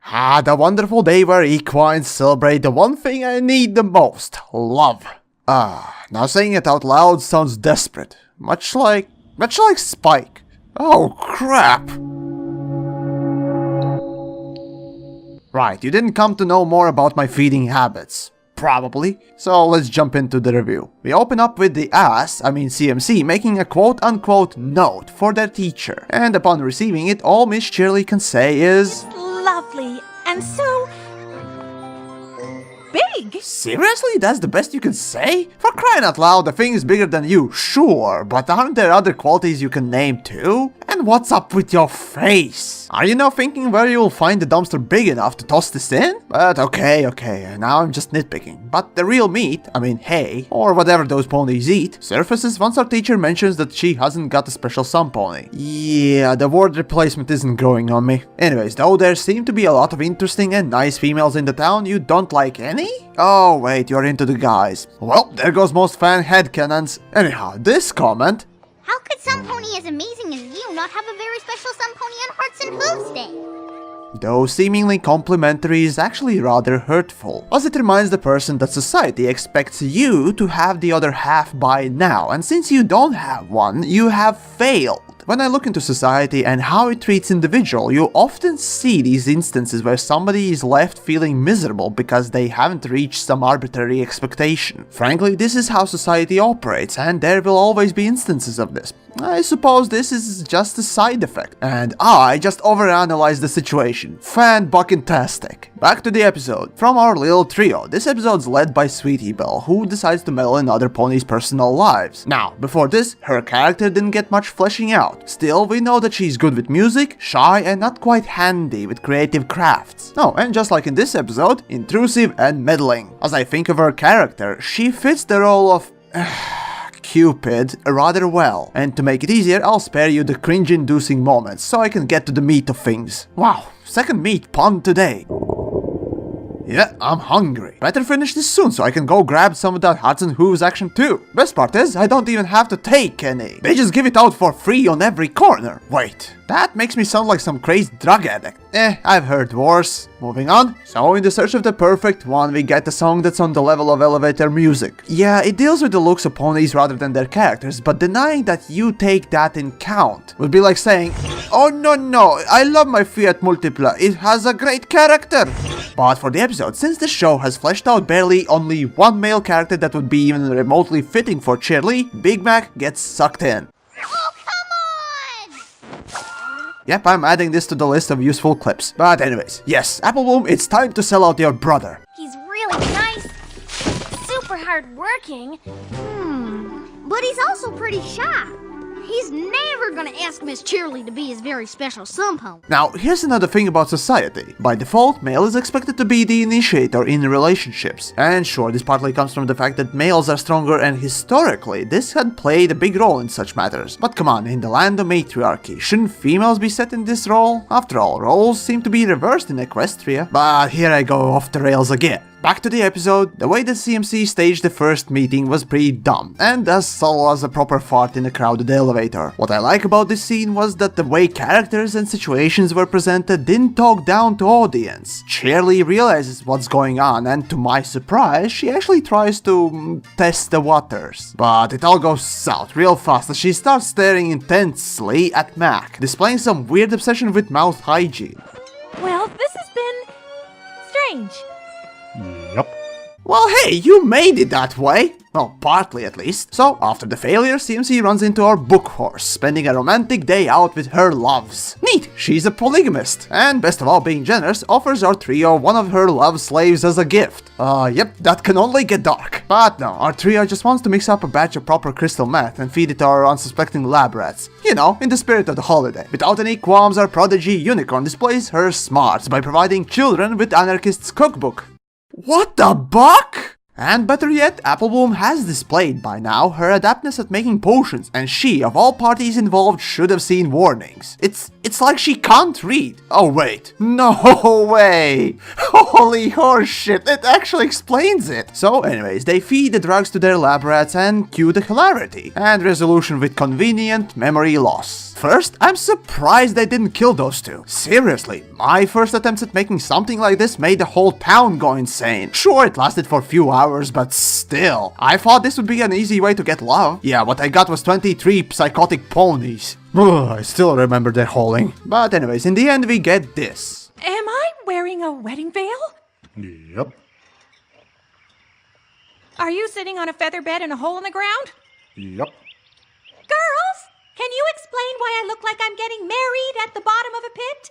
Had a wonderful day where equines celebrate the one thing I need the most, love. Now saying it out loud sounds desperate. Much like Spike. Oh crap! Right, you didn't come to know more about my feeding habits. Probably. So let's jump into the review. We open up with the CMC, making a quote-unquote note for their teacher. And upon receiving it, all Miss Shirley can say is... lovely and so... big! Seriously? That's the best you can say? For crying out loud, the thing is bigger than you, sure, but aren't there other qualities you can name too? And what's up with your face? Are you now thinking where you will find the dumpster big enough to toss this in? But okay, now I'm just nitpicking. But the real meat, hay, or whatever those ponies eat, surfaces once our teacher mentions that she hasn't got a special sun pony. Yeah, the word replacement isn't growing on me. Anyways, though there seem to be a lot of interesting and nice females in the town, you don't like any? Oh wait, you're into the guys. Well, there goes most fan headcanons. Anyhow, this comment... How could some pony as amazing as you not have a very special some pony on Hearts and Hooves Day? Though seemingly complimentary is actually rather hurtful, as it reminds the person that society expects you to have the other half by now, and since you don't have one, you have failed. When I look into society and how it treats individuals, you often see these instances where somebody is left feeling miserable because they haven't reached some arbitrary expectation. Frankly, this is how society operates, and there will always be instances of this. I suppose this is just a side effect, and I just overanalyzed the situation. Fan-bucking-tastic. Back to the episode. From our little trio, this episode's led by Sweetie Belle, who decides to meddle in other ponies' personal lives. Now, before this, her character didn't get much fleshing out. Still, we know that she's good with music, shy, and not quite handy with creative crafts. Oh, and just like in this episode, intrusive and meddling. As I think of her character, she fits the role of... Cupid rather well, and to make it easier, I'll spare you the cringe-inducing moments so I can get to the meat of things. Wow, second meat pun today. Yeah, I'm hungry. Better finish this soon so I can go grab some of that Hearts and Hooves action too. Best part is, I don't even have to take any. They just give it out for free on every corner. Wait, that makes me sound like some crazy drug addict. I've heard worse. Moving on. So in the search of the perfect one, we get a song that's on the level of elevator music. Yeah, it deals with the looks of ponies rather than their characters, but denying that you take that in count would be like saying, oh no, I love my Fiat Multipla, it has a great character. But for the episode, since the show has fleshed out barely only one male character that would be even remotely fitting for Shirley, Big Mac gets sucked in. Oh, come on! Yep, I'm adding this to the list of useful clips. But anyways, yes, Apple Bloom, it's time to sell out your brother. He's really nice, super hardworking, But he's also pretty shy. He's never gonna ask Miss Cheerly to be his very special sun pony. Now, here's another thing about society. By default, male is expected to be the initiator in relationships. And sure, this partly comes from the fact that males are stronger, and historically, this had played a big role in such matters. But come on, in the land of matriarchy, shouldn't females be set in this role? After all, roles seem to be reversed in Equestria. But here I go off the rails again. Back to the episode, the way the CMC staged the first meeting was pretty dumb, and as subtle as a proper fart in a crowded elevator. What I like about this scene was that the way characters and situations were presented didn't talk down to audience. Shirley realizes what's going on, and to my surprise, she actually tries to test the waters. But it all goes south real fast as she starts staring intensely at Mac, displaying some weird obsession with mouth hygiene. well, this has been strange. Yep. Well, hey, you made it that way! Well, partly at least. So, after the failure, CMC runs into our book horse, spending a romantic day out with her loves. Neat, she's a polygamist, and best of all being generous, offers our trio one of her love slaves as a gift. Yep, that can only get dark. But no, our trio just wants to mix up a batch of proper crystal meth and feed it to our unsuspecting lab rats. You know, in the spirit of the holiday. Without any qualms, our prodigy unicorn displays her smarts by providing children with Anarchist's cookbook. What the buck? And better yet, Apple Bloom has displayed by now her adeptness at making potions, and she, of all parties involved, should have seen warnings. It's like she can't read. Oh wait, no way! Holy horseshit, it actually explains it. So anyways, they feed the drugs to their lab rats and cue the hilarity. And resolution with convenient memory loss. First, I'm surprised they didn't kill those two. Seriously, my first attempts at making something like this made the whole town go insane. Sure, it lasted for a few hours, but still. I thought this would be an easy way to get love. Yeah, what I got was 23 psychotic ponies. Ugh, I still remember their hauling. But anyways, in the end we get this. Am I wearing a wedding veil? Yep. Are you sitting on a feather bed in a hole in the ground? Yep. Girls, can you explain why I look like I'm getting married at the bottom of a pit?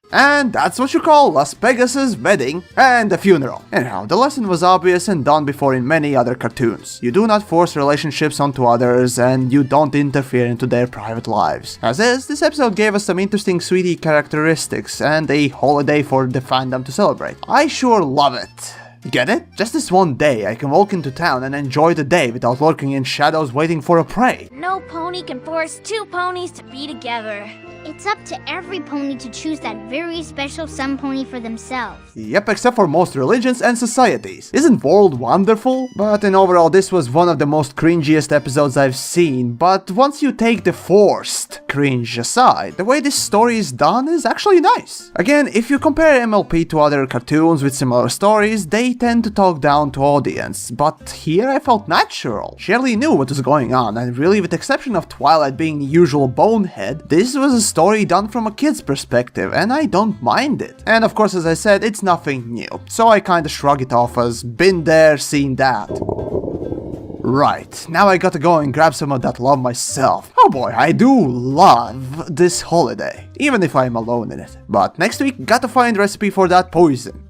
And that's what you call Las Vegas's wedding and a funeral. Anyhow, the lesson was obvious and done before in many other cartoons. You do not force relationships onto others, and you don't interfere into their private lives. As is, this episode gave us some interesting sweetie characteristics and a holiday for the fandom to celebrate. I sure love it. Get it? Just this one day, I can walk into town and enjoy the day without lurking in shadows waiting for a prey. No pony can force two ponies to be together. It's up to every pony to choose that very special sun pony for themselves. Yep, except for most religions and societies. Isn't world wonderful? But in overall, this was one of the most cringiest episodes I've seen, but once you take the forced cringe aside, the way this story is done is actually nice. Again, if you compare MLP to other cartoons with similar stories, they tend to talk down to audience, but here I felt natural. Shirley knew what was going on, and really with the exception of Twilight being the usual bonehead, this was a story done from a kid's perspective, and I don't mind it. And of course, as I said, it's nothing new, so I kinda shrug it off as been there, seen that. Right, now I gotta go and grab some of that love myself. Oh boy, I do love this holiday, even if I'm alone in it. But next week, gotta find a recipe for that poison.